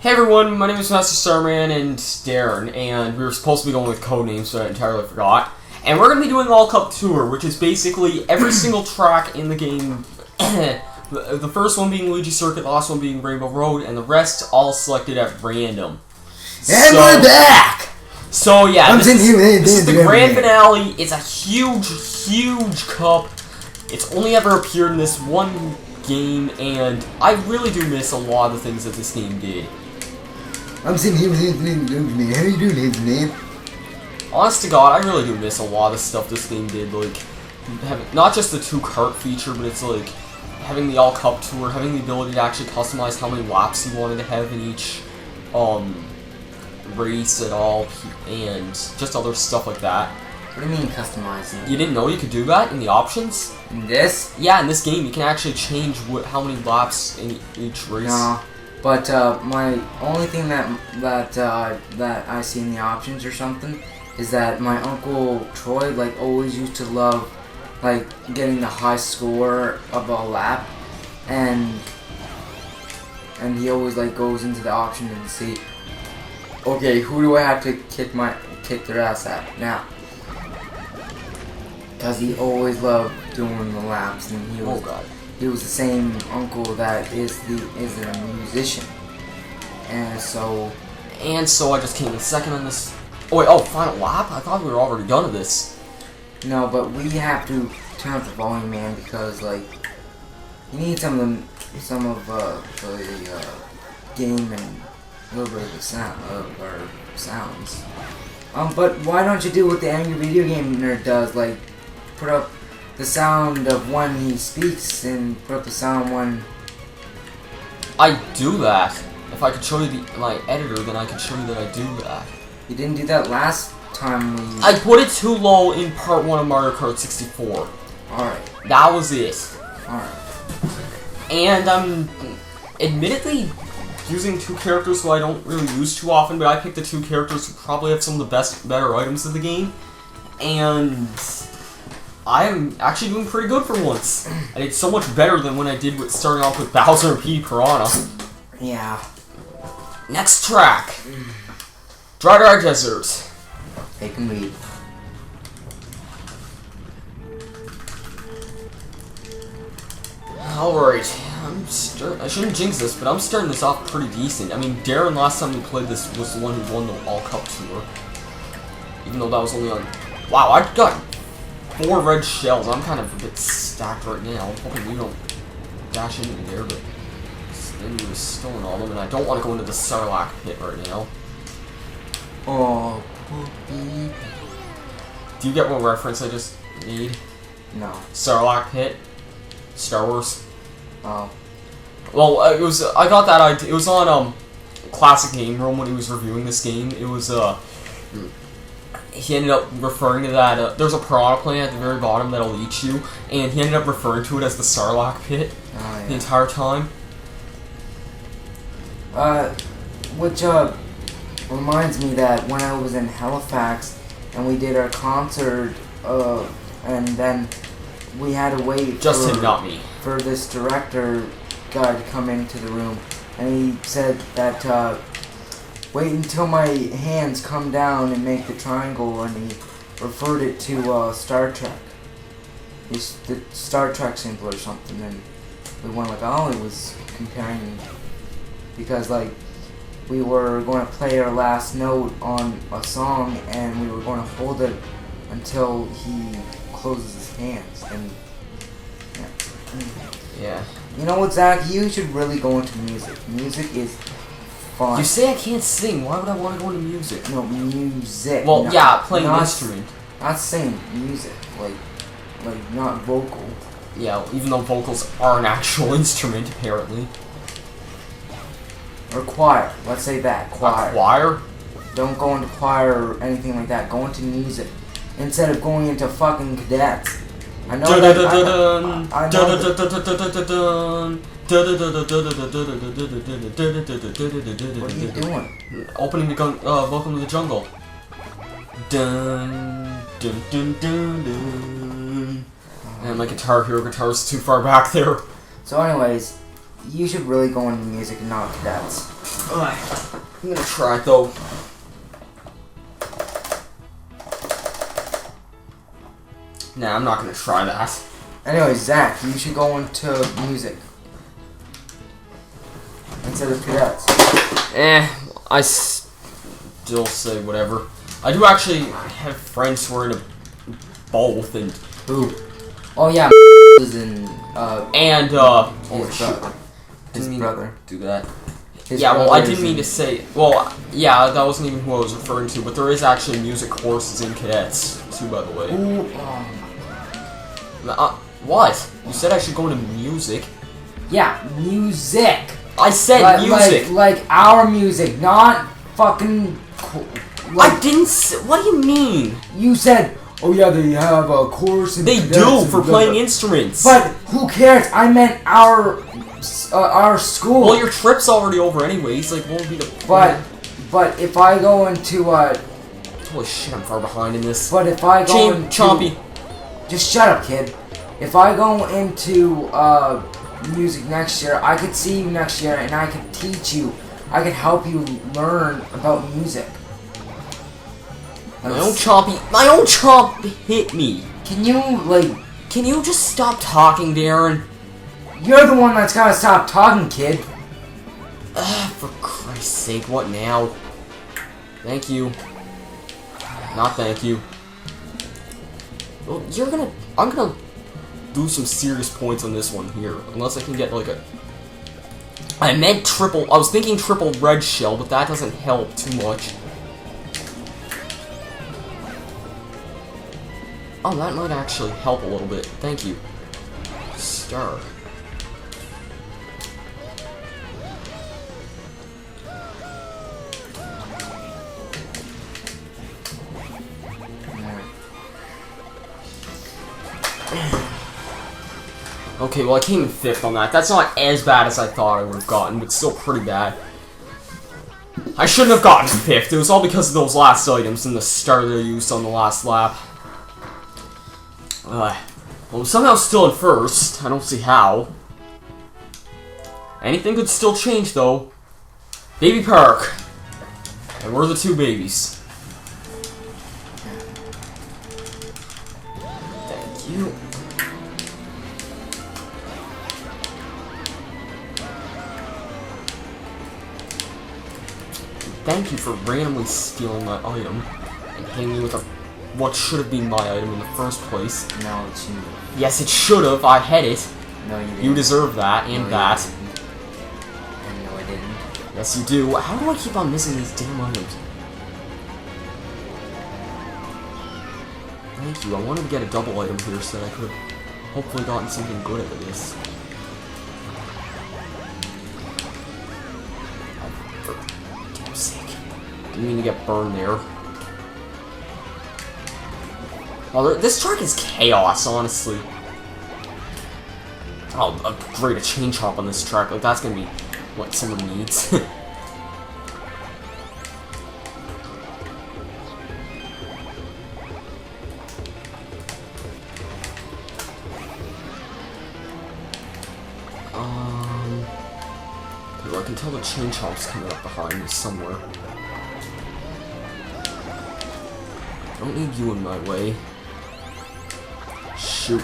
Hey everyone, my name is Masterstarman and Darren, and we were supposed to be going with codenames, so I entirely forgot. And we're going to be doing All Cup Tour, which is basically every single track in the game. The first one being Luigi Circuit, the last one being Rainbow Road, and the rest all selected at random. And we're back! So yeah, this is the grand finale. It's a huge cup. It's only ever appeared in this one game, and I really do miss a lot of the things that this game did. I'm sitting here with his name. How are you doing, his name? Honest to God, I really do miss a lot of stuff this game did. Like, not just the 2 kart feature, but it's like having the All Cup Tour, having the ability to actually customize how many laps you wanted to have in each race at all, and just other stuff like that. What do you mean customizing? You didn't know you could do that in the options? In this? Yeah, in this game you can actually change how many laps in each race. No, but my only thing that I see in the options or something is that my uncle Troy always used to love getting the high score of a lap, and he always goes into the option and see, okay, who do I have to kick their ass at now? Because he always loved doing the laps, and he was the same uncle that is a musician, and so I just came in second on this. Oh wait, final lap? I thought we were already done with this. No, but we have to turn up the volume, man, because you need some of the game and a little bit of the sounds. But why don't you do what the Angry Video Game Nerd does, put up the sound of when he speaks and put up the sound when... I do that. If I could show you my editor, then I could show you that I do that. You didn't do that last time we... I put it too low in part 1 of Mario Kart 64. Alright. That was it. Alright. And I'm admittedly using 2 characters who I don't really use too often, but I picked the 2 characters who probably have some of the better items of the game. And I'm actually doing pretty good for once. I did so much better than when I did with starting off with Bowser and P. Piranha. Yeah. Next track. Dry Desert. Take a read. Alright, I shouldn't jinx this, but I'm starting this off pretty decent. I mean, Darren, last time we played this, was the one who won the All Cup Tour. Even though that was only on... Wow, I got 4 red shells. I'm kind of a bit stacked right now. I'm hoping we don't dash into there, but then we were stolen all of them, and I don't want to go into the Sarlacc pit right now. Oh, poopy. Do you get what reference I just made? No. Sarlacc pit? Star Wars? Oh. Well, I got that idea. It was on Classic Game Room when he was reviewing this game. It was he ended up referring to that. There's a piranha plant at the very bottom that'll eat you, and he ended up referring to it as the Sarlacc pit the entire time. Which reminds me that when I was in Halifax and we did our concert, and then we had to wait Just him, not me. For this director guy to come into the room, and he said that wait until my hands come down and make the triangle, and he referred it to Star Trek. It's the Star Trek symbol or something, and we went oh, it was comparing, because we were going to play our last note on a song, and we were going to hold it until he closes his hands, and yeah. You know what, Zach? You should really go into music. Music is fun. You say I can't sing. Why would I want to go into music? No, music. Well, yeah, playing an instrument. Not singing, music. Not vocal. Yeah, even though vocals are an actual instrument, apparently. Or choir. Let's say that. Choir. A choir? Don't go into choir or anything like that. Go into music. Instead of going into fucking cadets. I know that. What are you doing? Opening the gun. Welcome to the jungle. Dun dun dun dun dun. And my Guitar Hero guitar's too far back there. So anyways, you should really go into music and not cadets. I'm gonna try it though. Nah, I'm not gonna try that. Anyway, Zach, you should go into music instead of cadets. I still say whatever. I do actually have friends who are in both, and Who? Oh yeah, is in oh shit, his brother. do that. His Yeah, well, brother I didn't mean to say. Well, yeah, that wasn't even who I was referring to. But there is actually music courses in cadets too, by the way. Ooh, What? You said I should go into music. yeah, music. I said music. Like our music, not fucking. I didn't say. What do you mean? You said, oh yeah, they have a course. In They cadets do and for blah, playing blah. instruments. But who cares? I meant our school. Well, your trip's already over anyways. Like, what would be the point? But if I go into Holy shit, I'm far behind in this. But if I go into Chompy. Just shut up, kid. If I go into music next year, I could see you next year and I could teach you. I could help you learn about music. My own Chomp hit me. Can you just stop talking, Darren? You're the one that's gotta stop talking, kid. For Christ's sake, what now? Thank you. Not thank you. Well, I'm gonna do some serious points on this one here. Unless I can get like I was thinking triple red shell, but that doesn't help too much. Oh, that might actually help a little bit. Thank you. Star. Okay, well I came in 5th on that. That's not as bad as I thought I would have gotten, but still pretty bad. I shouldn't have gotten 5th. It was all because of those last items and the starter I used on the last lap. Well, I'm somehow still in 1st. I don't see how. Anything could still change, though. Baby Park. And we're the 2 babies. Thank you. Thank you for randomly stealing my item and hitting me with what should have been my item in the first place. No, it's you. Yes, it should have. I had it. No, you didn't. You deserve that and that. And no, I didn't. Yes, you do. How do I keep on missing these damn items? Thank you. I wanted to get a double item here so that I could have hopefully gotten something good out of this. For damn sake. Didn't mean to get burned there. Oh, this track is chaos, honestly. Oh, great, a chain chomp on this track. Like, that's gonna be what someone needs. Okay, well, I can tell the chain chomp's coming up behind me somewhere. Don't need you in my way. Shoot.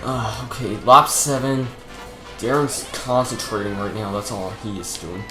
Okay, lap 7. Darren's concentrating right now, that's all he is doing.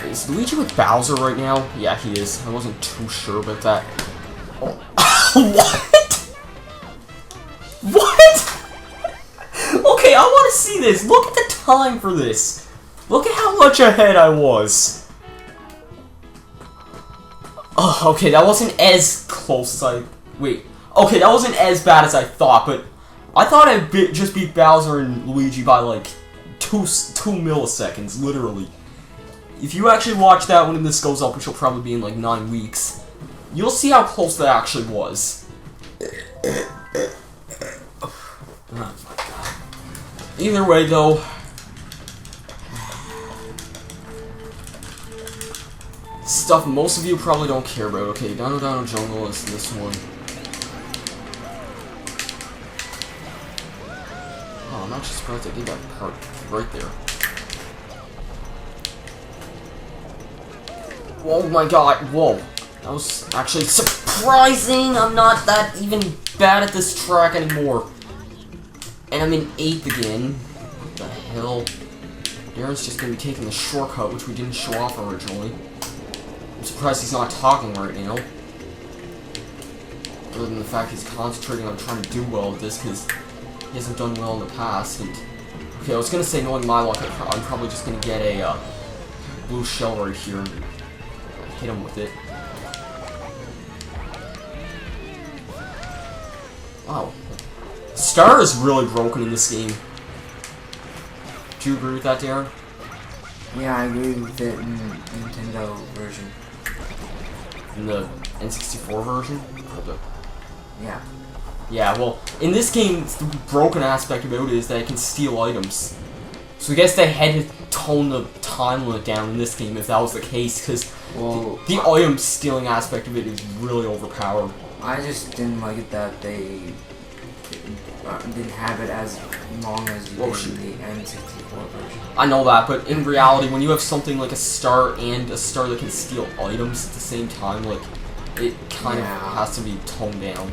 Is Luigi with Bowser right now? Yeah, he is. I wasn't too sure about that. Oh. What? What? Okay, I want to see this. Look at the time for this. Look at how much ahead I was. Oh, okay, that wasn't as close as I... Wait. Okay, that wasn't as bad as I thought, but... I thought I just beat Bowser and Luigi by, like, 2 milliseconds, literally. If you actually watch that when this goes up, which will probably be in, like, 9 weeks, you'll see how close that actually was. Oh, my God. Either way, though... Stuff most of you probably don't care about. Okay, Dino Jungle is this one. I'm actually surprised I did that part right there. Oh my god, whoa. That was actually surprising! I'm not that even bad at this track anymore. And I'm in 8th again. What the hell? Darren's just gonna be taking the shortcut, which we didn't show off originally. I'm surprised he's not talking right now. Other than the fact he's concentrating on trying to do well with this, because he hasn't done well in the past. And okay, I was gonna say, knowing my luck, I'm probably just gonna get a blue shell right here and hit him with it. Wow. Star is really broken in this game. Do you agree with that, Darren? Yeah, I agree with it in the Nintendo version. In the N64 version? Yeah. Yeah, well, in this game, the broken aspect about it is that it can steal items. So I guess they had to tone the time limit down in this game if that was the case, because the item stealing aspect of it is really overpowered. I just didn't like it that they didn't have it as long as you did in the N64 version. I know that, but in reality, when you have something like a star and a star that can steal items at the same time, like, it kind of has to be toned down.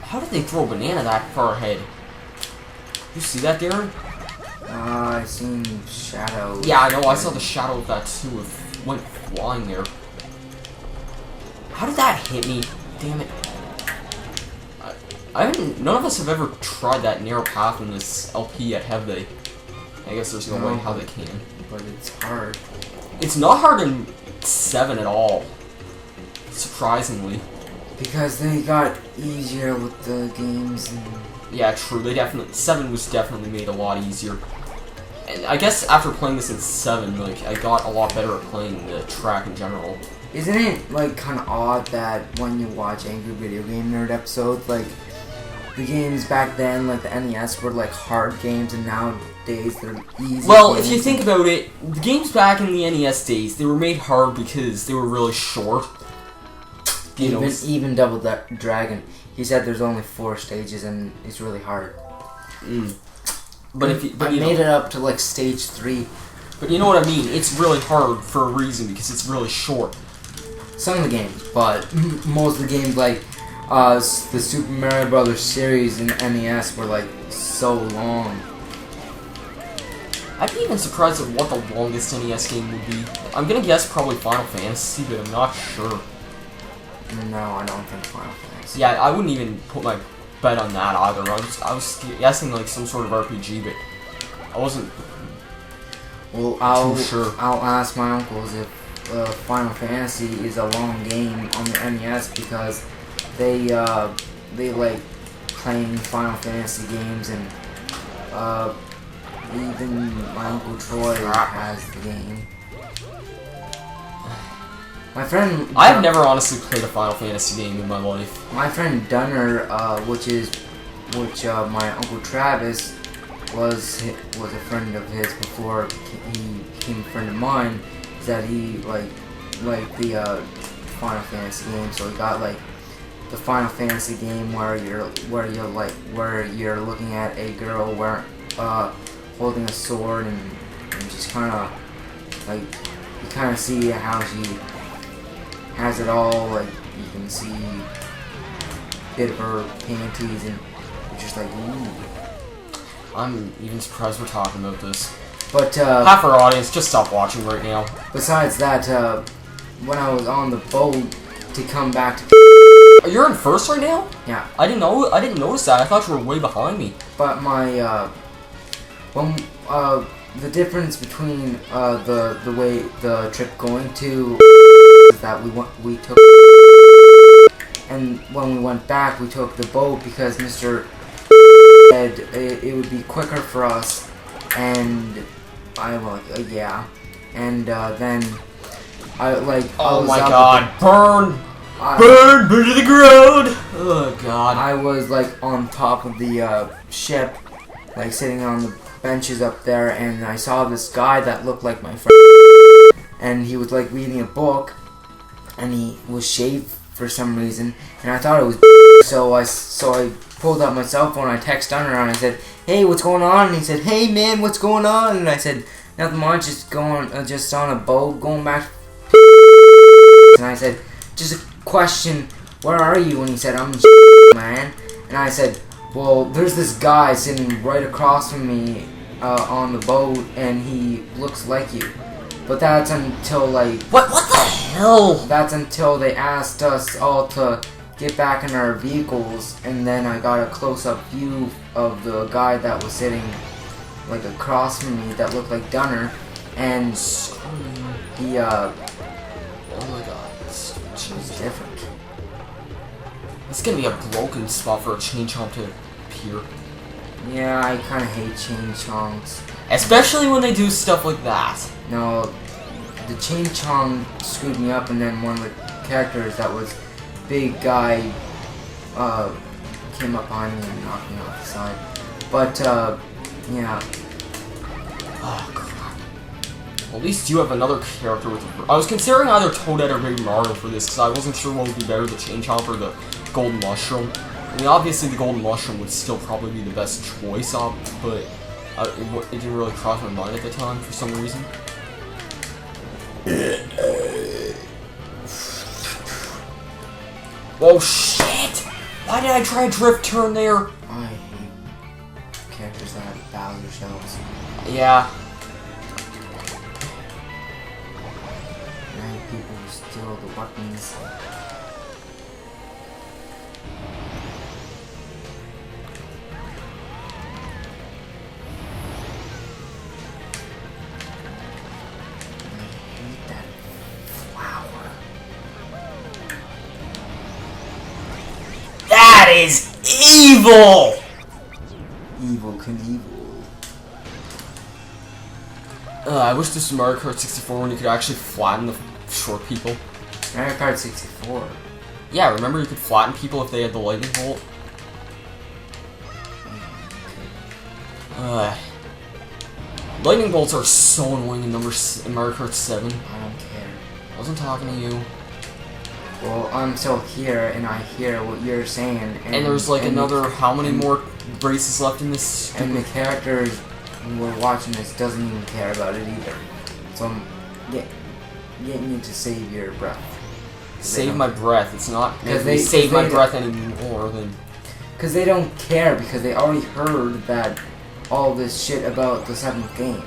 How did they throw a banana that far ahead? You see that, Darren? I seen shadows. Yeah, I know. I saw the shadow of that too. It went flying there. How did that hit me? Damn it! I haven't. None of us have ever tried that narrow path in this LP yet, have they? I guess there's no way how they can. But it's hard. It's not hard in 7 at all. Surprisingly. Because they got easier with the games and... Yeah, true. 7 was definitely made a lot easier. And I guess after playing this in 7, like, I got a lot better at playing the track in general. Isn't it, like, kind of odd that when you watch Angry Video Game Nerd episodes, like, the games back then, like the NES, were, like, hard games, and nowadays they're easy Well, games. if you think about it, the games back in the NES days, they were made hard because they were really short. Even Double Dragon, he said there's only 4 stages and it's really hard. But if you, I made it up to like stage 3. But you know what I mean? It's really hard for a reason because it's really short. Some of the games, but most of the games like the Super Mario Brothers series in the NES were like so long. I'd be even surprised at what the longest NES game would be. I'm gonna guess probably Final Fantasy, but I'm not sure. No, I don't think Final Fantasy. Yeah, I wouldn't even put my bet on that either. I was guessing like some sort of RPG, but I wasn't too sure. I'll ask my uncles if Final Fantasy is a long game on the NES because they like playing Final Fantasy games, and even my Uncle Troy has the game. My friend... I have never honestly played a Final Fantasy game in my life. My friend Dunner, which my Uncle Travis was a friend of his before he became a friend of mine, that he liked the Final Fantasy game, so he got like the Final Fantasy game where you're looking at a girl holding a sword and just kind of like you kind of see how she has it all, like you can see a bit of her panties and you're just like, ooh. I'm even surprised we're talking about this. But half our audience just stop watching right now. Besides that, when I was on the boat to come back to You're in first right now? Yeah. I didn't notice that. I thought you were way behind me. But my the difference between the way the trip going to is that we took, and when we went back we took the boat because Mr. said it would be quicker for us, and I was like yeah, and then I like oh my god, burn to the ground. Oh god. I was like on top of the ship, like sitting on the benches up there, and I saw this guy that looked like my friend, and he was like reading a book, and he was shaved for some reason, and I thought it was so I pulled out my cell phone, I texted Dunner, and I said, "Hey, what's going on?" And he said, "Hey man, what's going on?" And I said, "Nothing much, just on a boat, going back." And I said, "Just a question, where are you?" And he said, "I'm in man." And I said, "Well, there's this guy sitting right across from me on the boat, and he looks like you." But that's until like... What the hell? That's until they asked us all to get back in our vehicles, and then I got a close-up view of the guy that was sitting like across from me that looked like Dunner, and he oh my god, was different. It's gonna be a broken spot for a chain chomp to appear. Yeah, I kind of hate chain chonks. Especially when they do stuff like that. No, the chain chong screwed me up, and then one of the characters that was big guy came up behind me and knocked me off the side. But yeah. Oh crap. Well, at least you have another character with. I was considering either Toadette or Baby Mario for this because I wasn't sure what would be better, the chain chomp or the golden mushroom. I mean, obviously the golden mushroom would still probably be the best choice, but it didn't really cross my mind at the time for some reason. Whoa, shit! Why did I try a drift turn there? I hate characters that have Bowser shells. Yeah. And I hate people who steal the weapons. That is evil! Evil Knievel. I wish this was Mario Kart 64 when you could actually flatten the short people. Mario Kart 64. Yeah, remember you could flatten people if they had the lightning bolt? Lightning bolts are so annoying in Mario Kart 7. I don't care. I wasn't talking to you. Well, I'm still here, and I hear what you're saying. And there's like another, how many more races left in this? And the characters who are watching this doesn't even care about it either. So I'm getting you to save your breath. Save my breath. It's not Because they save my breath anymore than... Because they don't care, because they already heard that all this shit about the 7th game.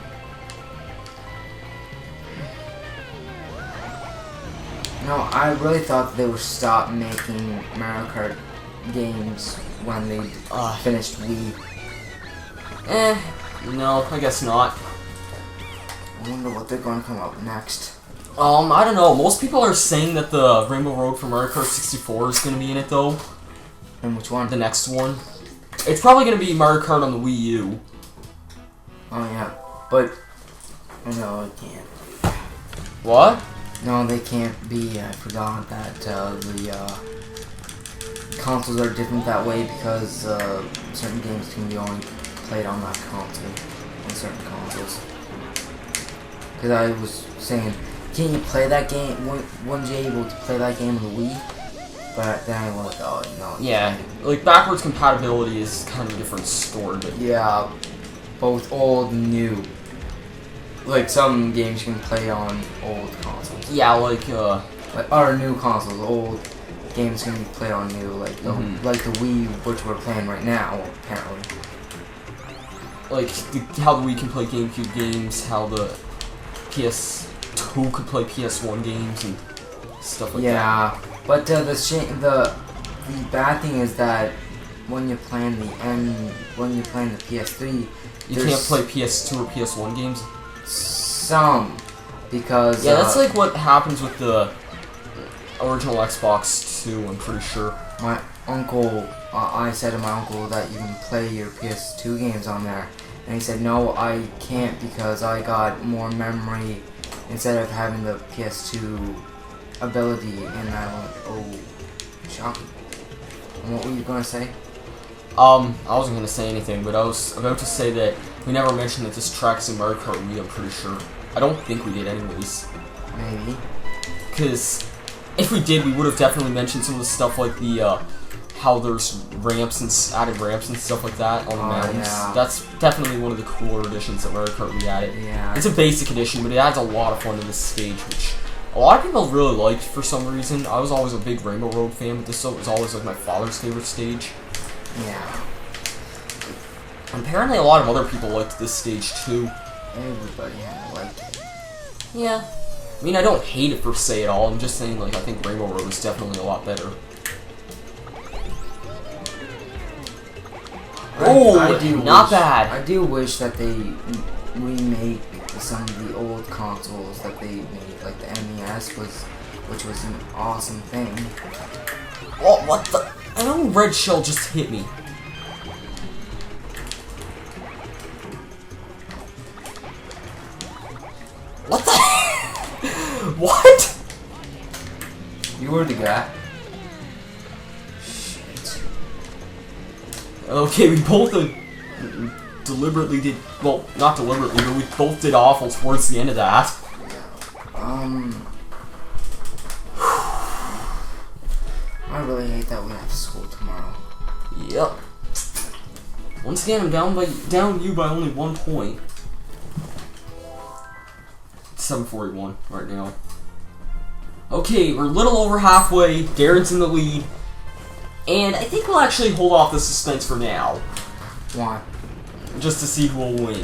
No, I really thought they would stop making Mario Kart games when they finished Wii. No, I guess not. I wonder what they're going to come up next. I don't know. Most people are saying that the Rainbow Road for Mario Kart 64 is going to be in it, though. And which one? The next one. It's probably going to be Mario Kart on the Wii U. Oh, yeah. But, no, it can't. What? No, they can't be. I forgot that the consoles are different that way because certain games can be only played on that console, on certain consoles. Because I was saying, can't you play that game? Weren't you able to play that game on the Wii? But then I was like, oh no. Yeah, like backwards compatibility is kind of a different story, but yeah, both old and new. Like some games you can play on old consoles. Yeah, like or new consoles. Old games can be played on new, like the Wii, which we're playing right now, apparently. Like how the Wii can play GameCube games, how the PS2 could play PS1 games and stuff like that. Yeah, but the bad thing is that when you're playing the PS3, you can't play PS2 or PS1 games. Some, because yeah, that's like what happens with the original Xbox 2. I'm pretty sure. My uncle, I said to my uncle that you can play your PS2 games on there, and he said no, I can't because I got more memory instead of having the PS2 ability. And I went, oh, shocking. And what were you gonna say? I wasn't gonna say anything, but I was about to say that we never mentioned that this track's in Mario Kart Wii, I'm pretty sure. I don't think we did anyways. Maybe. Because if we did, we would have definitely mentioned some of the stuff like the, how there's ramps and added ramps and stuff like that on the mountains. Yeah. That's definitely one of the cooler additions that Mario Kart we added. Yeah. It's a basic edition, but it adds a lot of fun to this stage, which a lot of people really liked for some reason. I was always a big Rainbow Road fan, but this was always like my father's favorite stage. Yeah. And apparently a lot of other people liked this stage too. Everybody had liked it. Yeah. I mean, I don't hate it per se at all. I'm just saying, like, I think Rainbow Road is definitely a lot better. Oh, not bad. I do wish that they remake some of the old consoles that they made, like the NES which was an awesome thing. Oh, what the? I know Red Shell just hit me. What the? What? You were the guy. Shit. Okay, we both deliberately did, well, not deliberately, but we both did awful towards the end of that. I really hate that we have school tomorrow. Yep. Once again, I'm down you by only 1 point. 741 right now. Okay, we're a little over halfway. Darren's in the lead. And I think we'll actually hold off the suspense for now. Why? Just to see who will win.